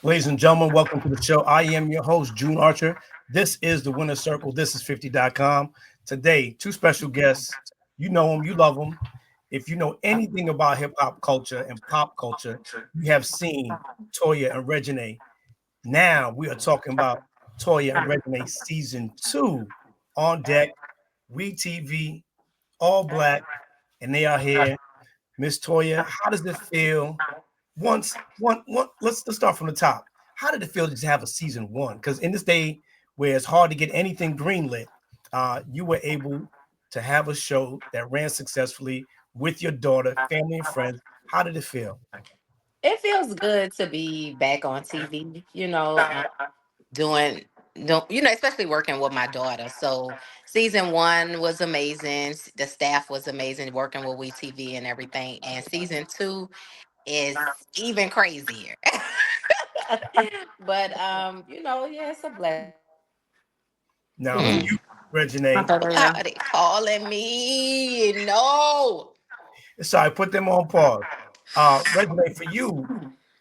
Ladies and gentlemen, welcome to the show. I am your host, June Archer. This is the Winner Circle. This is 50.com. Today, two special guests. You know them, you love them. If you know anything about hip hop culture and pop culture, you have seen Toya and Reginae. Now we are talking about Toya and Reginae season 2 on deck. WeTV, all black, and they are here. Miss Toya, how does it feel let's start from the top. How did it feel to have a season one? Because in this day where it's hard to get anything greenlit, you were able to have a show that ran successfully with your daughter, family, and friends. How did it feel? It feels good to be back on TV, doing, especially working with my daughter. So season one was amazing. The staff was amazing working with WeTV and everything. And season two is even crazier. But yeah, it's a blessing. Now, for you, Reginae, How are they calling me? No. sorry, put them on pause. Reginae, for you,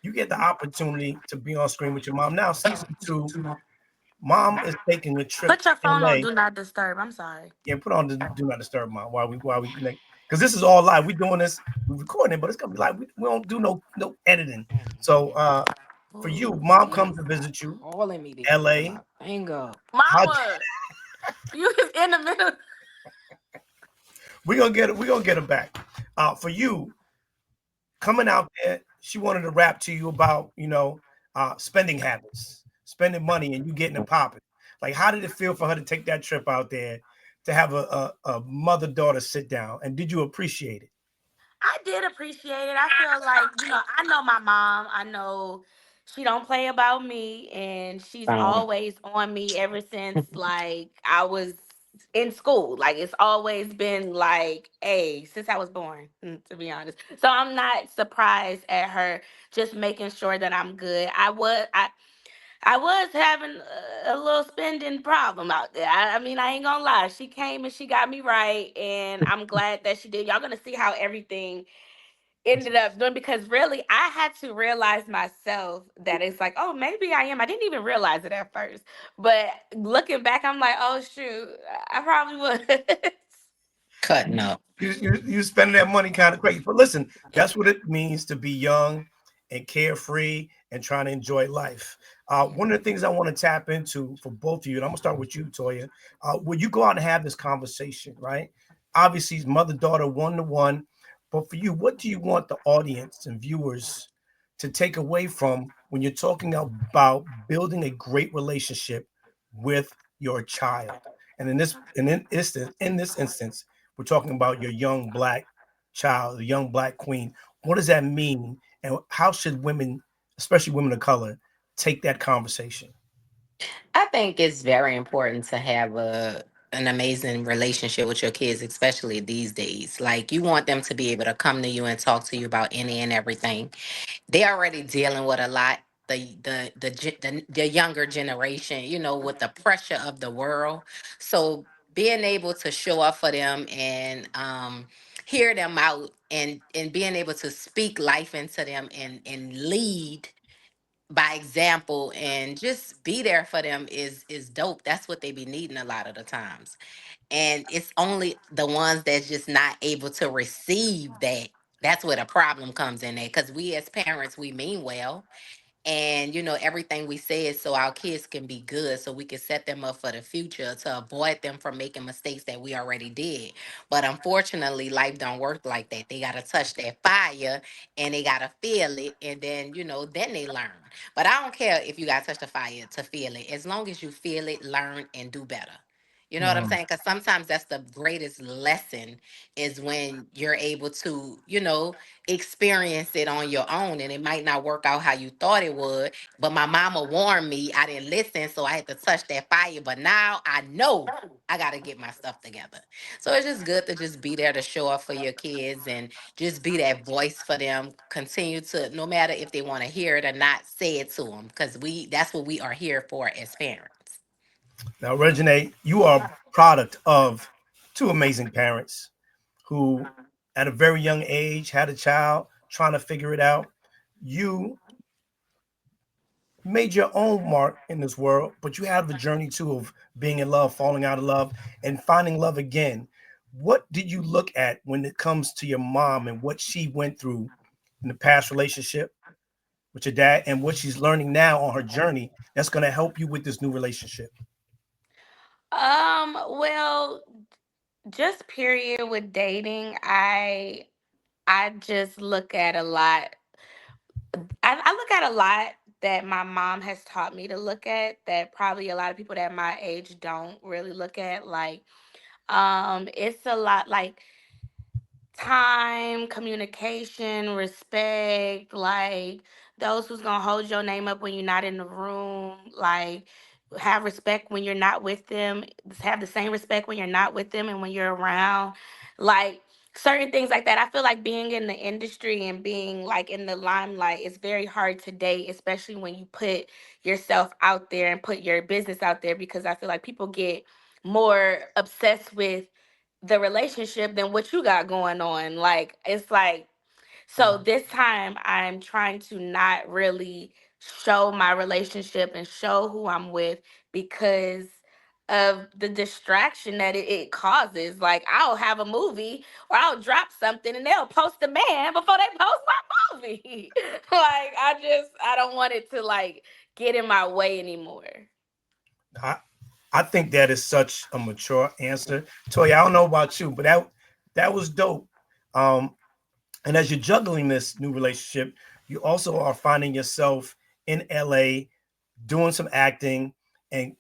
you get the opportunity to be on screen with your mom. Now, season two, mom is taking a trip Put to your phone on LA. Do Not Disturb. I'm sorry. Yeah, put on the do not disturb mom while we connect because this is all live. We're doing this, we're recording it, but it's gonna be live. We don't do no editing. So for you, Oh, mom comes to jeez. visit you, Calling me to get LA. my finger. How Mama, you is in the middle. we're gonna get it back. For you, coming out there, she wanted to rap to you about spending habits, spending money, and you getting it popping. Like, how did it feel for her to take that trip out there to have a mother daughter sit down? And did you appreciate it? I did appreciate it. I feel like, I know my mom. I know she don't play about me, and she's Um, always on me ever since like I was in school. Like it's always been like, hey, since I was born, to be honest. So I'm not surprised at her just making sure that I'm good. I was having a little spending problem out there. I mean, I ain't gonna lie. She came and she got me right, and I'm glad that she did. Y'all gonna see how everything ended up doing because really, I had to realize myself that it's like, oh, maybe I am. I didn't even realize it at first, but looking back, I'm like, oh shoot, I probably was. cutting up. You spending that money kind of crazy. But listen, that's what it means to be young and carefree and trying to enjoy life. One of the things I want to tap into for both of you, and I'm gonna start with you, Toya. When you go out and have this conversation, right? Obviously, it's mother daughter one to one. But for you, what do you want the audience and viewers to take away from when you're talking about building a great relationship with your child? And in this instance, we're talking about your young black child, the young black queen. What does that mean? And how should women, especially women of color, take that conversation? I think it's very important to have an amazing relationship with your kids, especially these days. Like you want them to be able to come to you and talk to you about any and everything. They're already dealing with a lot. The younger generation, with the pressure of the world. So being able to show up for them and hear them out and being able to speak life into them and lead by example and just be there for them is dope. That's what they be needing a lot of the times. And it's only the ones that's just not able to receive that. That's where the problem comes in there. Because we as parents, we mean well, and everything we say is so our kids can be good, so we can set them up for the future to avoid them from making mistakes that we already did. But unfortunately, life don't work like that. They gotta touch that fire and they gotta feel it, and then then they learn. But I don't care if you gotta touch the fire to feel it, as long as you feel it, learn, and do better. You know what I'm Mm. saying? Because sometimes that's the greatest lesson is when you're able to, experience it on your own, and it might not work out how you thought it would, but my mama warned me, I didn't listen, so I had to touch that fire, but now I know I got to get my stuff together. So it's just good to just be there to show up for your kids and just be that voice for them. Continue to, no matter if they want to hear it or not, say it to them, because that's what we are here for as parents. Now, Regine, you are a product of two amazing parents who, at a very young age, had a child trying to figure it out. You made your own mark in this world, but you have the journey too of being in love, falling out of love, and finding love again. What did you look at when it comes to your mom and what she went through in the past relationship with your dad and what she's learning now on her journey that's going to help you with this new relationship? Well, just period with dating, I just look at a lot. I look at a lot that my mom has taught me to look at that probably a lot of people that my age don't really look at. Like, it's a lot like time, communication, respect, like those who's gonna hold your name up when you're not in the room, like have respect when you're not with them, have the same respect when you're not with them and when you're around. Like certain things like that. I feel like being in the industry and being like in the limelight is very hard to date, especially when you put yourself out there and put your business out there because I feel like people get more obsessed with the relationship than what you got going on. Like it's like so this time I'm trying to not really show my relationship and show who I'm with because of the distraction that it causes. Like I'll have a movie or I'll drop something and they'll post a man before they post my movie. Like I don't want it to like get in my way anymore. I, I think that is such a mature answer. Toya, I don't know about you, but that was dope. Um, and as you're juggling this new relationship, you also are finding yourself in LA doing some acting, and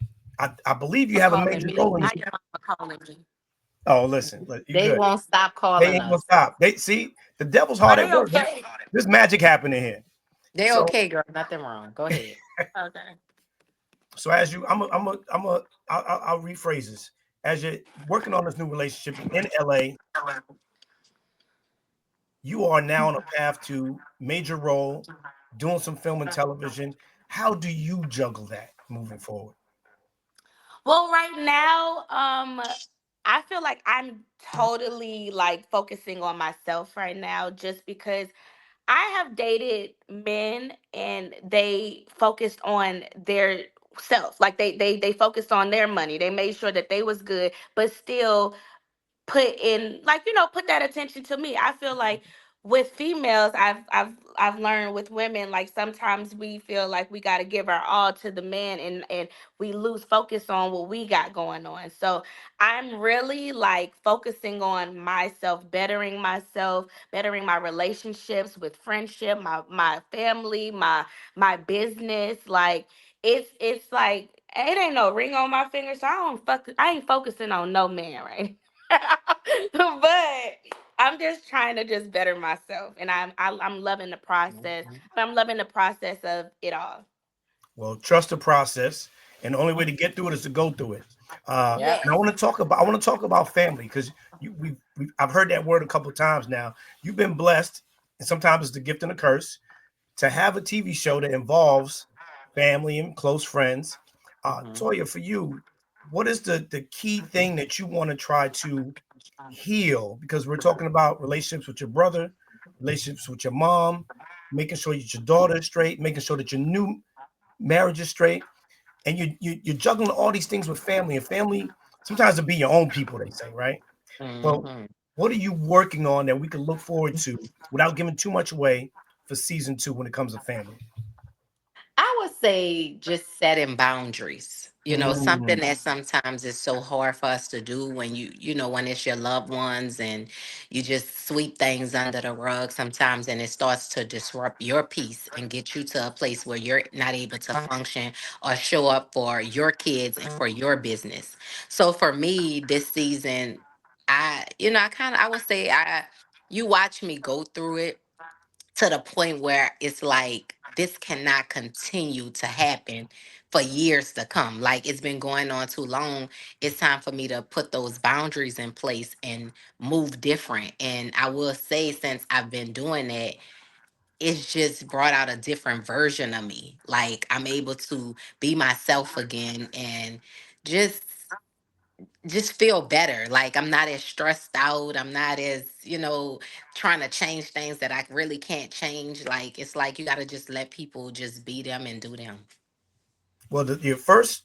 I believe you For have a calling major me. role in Now this. your mama calling me. Oh, listen, you They good. won't stop They calling ain't gonna us. stop. They see the devil's Are hard at they work. okay? There's magic happening here. They So okay, girl. Nothing wrong. Go ahead. Okay. so as you, I'll rephrase this. As you're working on this new relationship in LA, you are now on a path to major role, doing some film and television. How do you juggle that moving forward? Well, right now, I feel like I'm totally like focusing on myself right now just because I have dated men and they focused on their self. Like they focused on their money. They made sure that they was good, but still put in like put that attention to me. I feel like with females I've learned with women like sometimes we feel like we got to give our all to the man and we lose focus on what we got going on. So I'm really like focusing on myself, bettering my relationships with friendship, my family, my business. Like it's like it ain't no ring on my finger, so I ain't focusing on no man, right? But I'm just trying to just better myself, and I'm loving the process. I'm loving the process of it all. Well, trust the process, and the only way to get through it is to go through it. Yep. And I want to talk about family because I've heard that word a couple of times now. You've been blessed, and sometimes it's the gift and a curse to have a TV show that involves family and close friends. Hmm. Toya, for you, what is the key thing that you want to try to heal? Because we're talking about relationships with your brother, relationships with your mom, making sure that your daughter is straight, making sure that your new marriage is straight, and you're juggling all these things with family. And family sometimes to be your own people, they say, right? Well, Hmm. what are you working on that we can look forward to without giving too much away for season two when it comes to family? I would say just setting boundaries. Something Mm, that sometimes is so hard for us to do when when it's your loved ones and you just sweep things under the rug sometimes and it starts to disrupt your peace and get you to a place where you're not able to function or show up for your kids and for your business. So for me, this season, I would say you watch me go through it to the point where it's like this cannot continue to happen for years to come. Like it's been going on too long. It's time for me to put those boundaries in place and move different. And I will say, since I've been doing that, it's just brought out a different version of me. Like I'm able to be myself again and just just feel better. Like I'm not as stressed out. I'm not as, trying to change things that I really can't change. Like it's like you got to just let people just be them and do them. Well, your first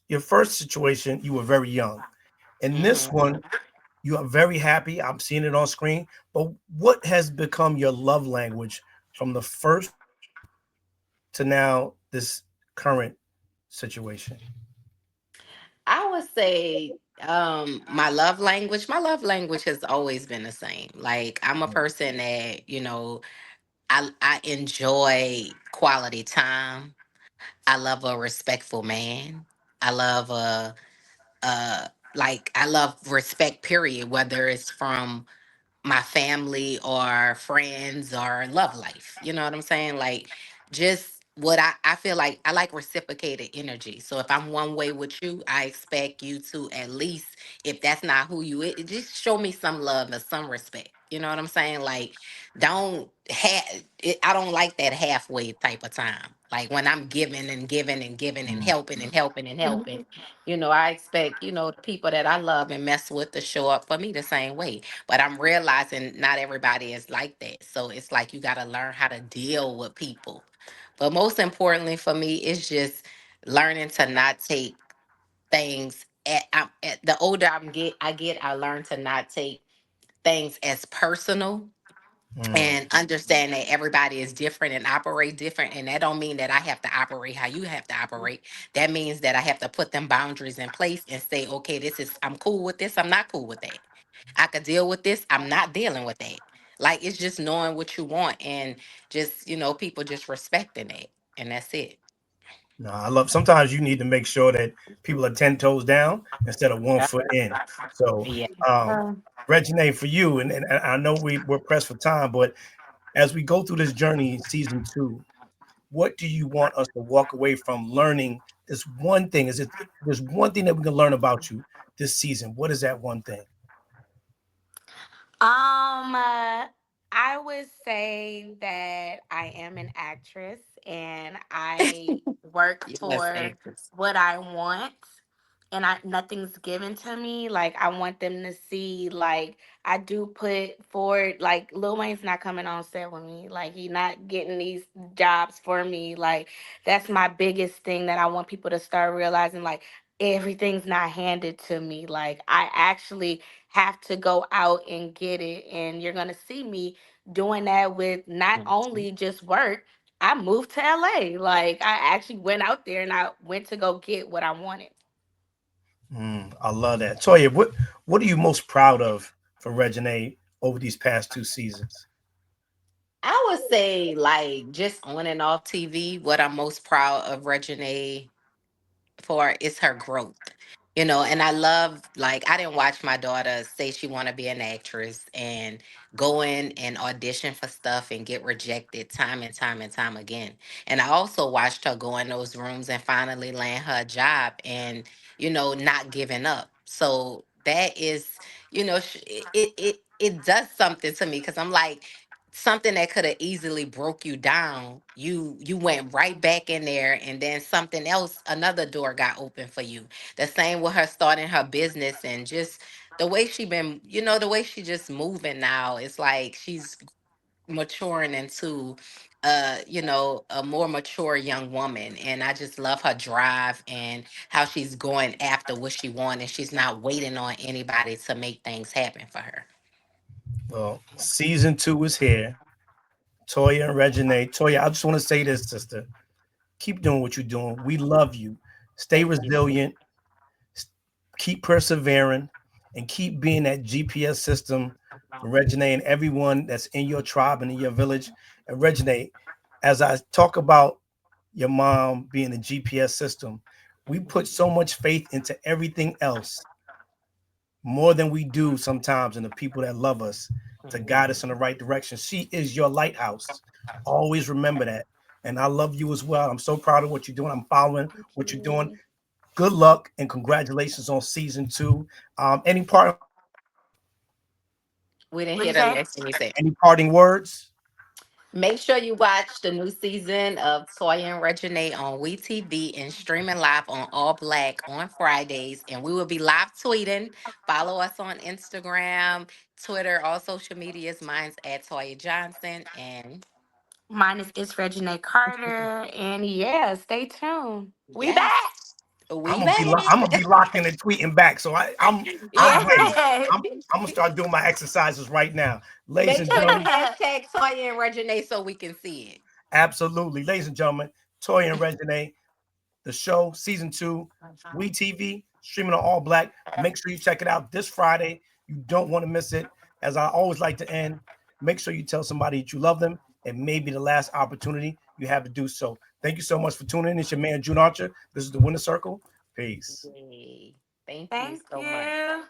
situation, you were very young. In this Hmm. one, you are very happy. I'm seeing it on screen. But what has become your love language from the first to now this current situation? I would say my love language has always been the same. Like I'm a person that, I enjoy quality time. I love a respectful man. I love I love respect period, whether it's from my family or friends or love life. You know what I'm saying? Like just what I feel like I like reciprocated energy. So if I'm one way with you, I expect you to at least, if that's not who you is, just show me some love or some respect. You know what I'm saying? Like don't have it, I don't like that halfway type of time. Like when I'm giving and giving and giving and helping and helping and helping, I expect, the people that I love and mess with to show up for me the same way. But I'm realizing not everybody is like that. So it's like you got to learn how to deal with people. But most importantly for me, it's just learning to not take things the older I learn to not take things as personal Mm. and understand that everybody is different and operate different, and that don't mean that I have to operate how you have to operate. That means that I have to put them boundaries in place and say, okay, I'm cool with this, I'm not cool with that. I could deal with this, I'm not dealing with that. Like it's just knowing what you want and just, people just respecting it, and that's it. No, I love. Sometimes you need to make sure that people are 10 toes down instead of one Yeah. foot in. So, Yeah. um, Regine, for you, and I know we're pressed for time, but as we go through this journey in season two, what do you want us to walk away from learning? This one thing is it. There's one thing that we can learn about you this season. What is that one thing? I would say that I am an actress and I work Yes, for actress. what I want, and I nothing's given to me. Like I want them to see like I do put forward, like Lil Wayne's not coming on set with me. Like he not getting these jobs for me. Like that's my biggest thing that I want people to start realizing, like everything's not handed to me. Like I actually have to go out and get it. And you're going to see me doing that with not only just work. I moved to LA. Like I actually went out there and I went to go get what I wanted. I love that. Toya, what are you most proud of from Regine over these past 2 seasons? I would say like just on and off TV, what I'm most proud of Reginae for is her growth. And I love, like, I didn't watch my daughter say she want to be an actress and go in and audition for stuff and get rejected time and time and time again. And I also watched her go in those rooms and finally land her job and, not giving up. So that is, it does something to me because I'm like, something that could have easily broke you down, you went right back in there, and then something else, another door got open for you. The same with her starting her business, and just the way she been, the way she just moving now, it's like she's maturing into a more mature young woman. And I just love her drive and how she's going after what she wants, and she's not waiting on anybody to make things happen for her. Well, season two is here. Toya and Regine. Toya, I just want to say this, sister. Keep doing what you're doing. We love you. Stay Thank you. resilient. Keep persevering, and keep being that GPS system for Regine and everyone that's in your tribe and in your village. And Regine, as I talk about your mom being the GPS system, we put so much faith into everything else more than we do sometimes in the people that love us to guide us in the right direction. She is your lighthouse. Always remember that. And I love you as well. I'm so proud of what you're doing. I'm following Thank what you're doing. you. Good luck and congratulations on season two. Any part, We didn't What'd hear you the say? last thing you said. any parting words? Make sure you watch the new season of Toya and Reginae on WeTV and streaming live on All Black on Fridays. And we will be live tweeting. Follow us on Instagram, Twitter, all social medias. Mine's at Toya Johnson. And Mine is It's Reginae Carter. And yeah, stay tuned. We yes, back. We I'm gonna back. be locked in and tweeting back. So I'm ready. Yes. I'm gonna start doing my exercises right now, ladies Make and sure you gentlemen. hashtag Toya and Reginae so we can see it. Absolutely, ladies and gentlemen. Toya and Reginae, the show, season 2, WeTV, streaming on All Black. Make sure you check it out this Friday. You don't want to miss it. As I always like to end, make sure you tell somebody that you love them, and maybe the last opportunity you have to do so. Thank you so much for tuning in. It's your man June Archer. This is the Winner Circle. Peace. Yay. Thank you Thank so much. you.